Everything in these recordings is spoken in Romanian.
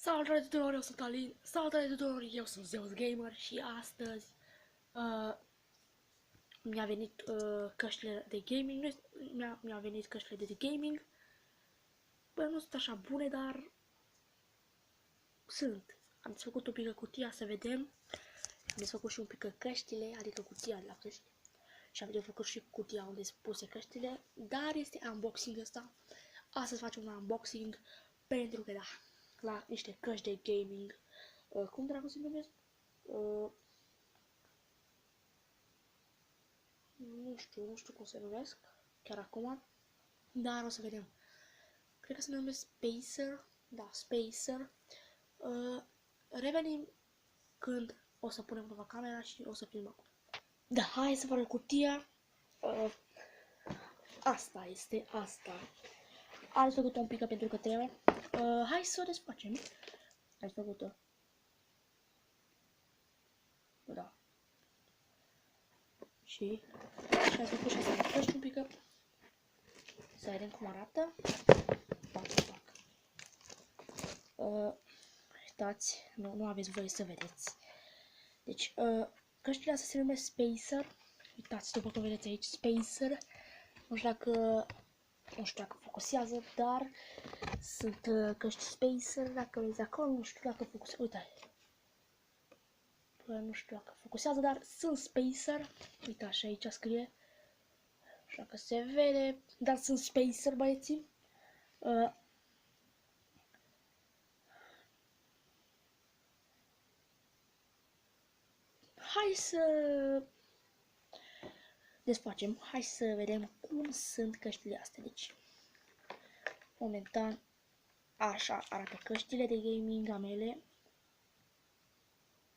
Salutare tuturor, eu sunt Alin. Salutare tuturor, eu sunt Zeus Gamer și astăzi mi-a venit căștile de gaming. Mi-a venit căștile de gaming. Bă, nu sunt așa bune, dar sunt. Am desfăcut un pic cutia să vedem. Am desfăcut și un pic căștile, adică cutia de la căști. Și am desfăcut și cutia unde sunt puse căștile. Dar este unboxing ăsta. Astăzi facem un unboxing pentru că da, la niște căști de gaming. Cum dracu se numesc? Nu știu cum se numesc chiar acum, dar o să vedem. Cred că se numesc Spacer, da, Spacer. Revenim când o să punem nova camera și o să filmăm. Da, hai să facem cutia. Asta este, asta. Ați făcut-o un pic pentru că trebuie. Hai să o desfacem. Ați făcut-o. Da. Și ați făcut și asta. Faci un pic. Să vedem cum arată. Pac. Uitați, nu aveți voie să vedeți. Deci, căștile astea se numesc Spacer. Uitați, după cum vedeți aici, Spacer. Nu știu dacă focusează, dar sunt căști Spacer. Dacă vedeți acolo, nu știu dacă focusează. Uitați. Nu știu dacă focusează, dar sunt Spacer. Uitați, și aici scrie. Așa că se vede, dar sunt Spacer, băieții. Hai să desfacem, hai să vedem cum sunt căștile astea. Deci, momentan, așa arată căștile de gaming a mele.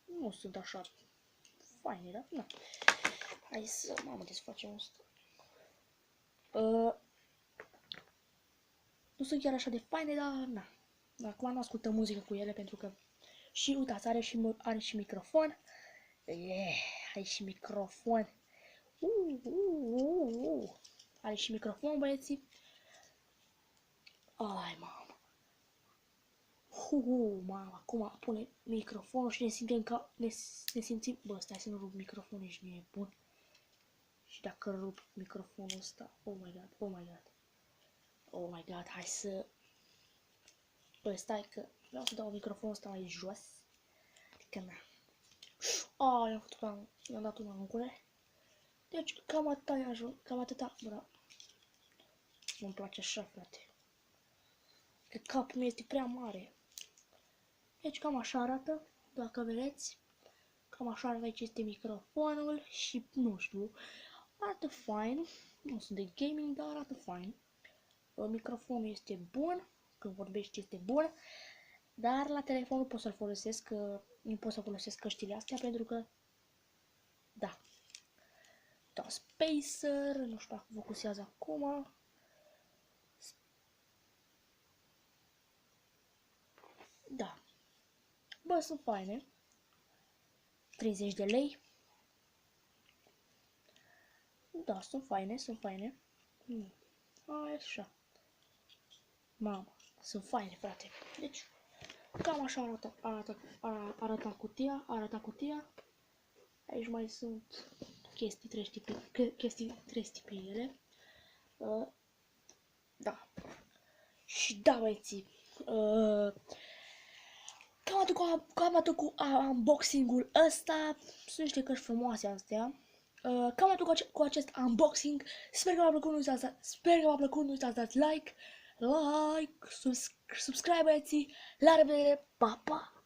Nu sunt așa faine, dar nu. Hai să, desfacem asta. Nu sunt chiar așa de faine, dar na. Acum nu ascultăm muzică cu ele pentru că și uitați, are și microfon. Are și microfon. Are și microfon, băieții. Ai, mamă. Mamă, acum pune microfonul și ne simțim ca ne simțim. Bă, stai să nu rup microfonul, ești nebun. Și dacă rup microfonul ăsta, oh my god, hai să... Bă, stai că vreau să dau microfonul ăsta mai jos. Adică na. I-am dat un anuncule. Deci cam atâta, bă. Nu-mi place așa, frate. Că capul meu este prea mare. Deci cam așa arată, dacă vedeți. Cam așa arată, aici este microfonul și nu știu. Arată fain. Nu sunt de gaming, dar arată fain. Microfonul este bun. Când vorbești este bun. Dar la telefon nu pot să-l folosesc. Nu pot să folosesc căștile astea pentru că... Da. Da, Spacer. Nu știu dacă focusează acum. Da. Bă, sunt faine. 30 de lei. Da, sunt faine. Așa. Mamă, sunt faine, frate. Deci, cam așa arată cutia. Aici mai sunt chestii trei pe ele. Da. Și da, băieții. Cam atât cu unboxing-ul ăsta. Sunt niște căști frumoase astea. Cam atât cu acest unboxing. Sper că v-a plăcut, nu uitați să dați like, subscribe, băieții. La revedere, pa, pa!